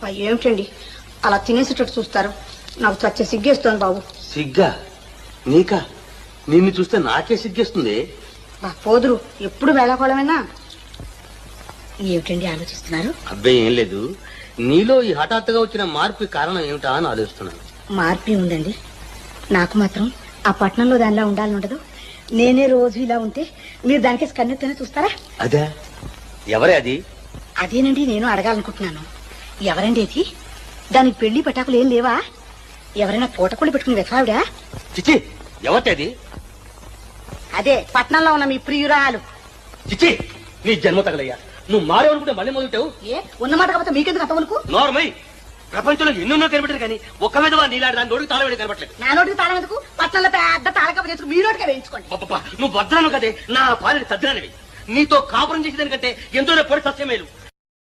అబ్బా ఏమిటండి అలా తినేసేటట్టు చూస్తారు? నాకు చచ్చే సిగ్గేస్తోంది బాబు. సిగ్గా? నీకా? నిన్ను చూస్తే నాకే సిగ్గేస్తుంది. పోదురు ఎప్పుడు వేళాకోళమేనా? ఏమిటండి ఆలోచిస్తున్నారు? అబ్బాయి ఏం లేదు, నీలో ఈ హఠాత్తుగా వచ్చిన మార్పు కారణం ఏమిటా అని ఆలోచిస్తున్నాను. మార్పు ఉందండి. నాకు మాత్రం ఆ పట్టణంలో దానిలా ఉండాలని ఉండదు. నేనే రోజు ఇలా ఉంటే మీరు దానికి కన్నెత్తనే చూస్తారా? అదే ఎవరే అది? అదేనండి నేను అడగాలనుకుంటున్నాను. ఎవరండి అది? దానికి పెళ్లి పటాకులు ఏం లేవా? ఎవరైనా పూటకోళ్ళు పెట్టుకుని వెతవావిడా? చిచి, ఎవరిది అది? అదే పట్నంలో ఉన్న మీ ప్రియురాలు. చిచి, నీ జన్మ తగలయ్యా. నువ్వు మారేవనుకుంటే మళ్ళీ మొదలుతావు. ఏ ఉన్నమాట కాకపోతే మీకెందుకు అంతవరకు? నోర్మై, ప్రపంచంలో ఎన్నెన్నో కనిపెట్టారు కానీ ఒక్క మీద నీలాంటి దాని నోటికి తాళవేడి కనపట్లేదు. నా నోటికి తాళం ఎందుకు? పట్నంలో పెద్ద తాళకప్ప చేసుకు మీ నోటికే వేయించుకోండి. నువ్వు భద్రాను కదే, నా పాలని సద్రానివి. నీతో కాపురం చేసేదానికంటే ఎంతో పొడి సస్యమేలు.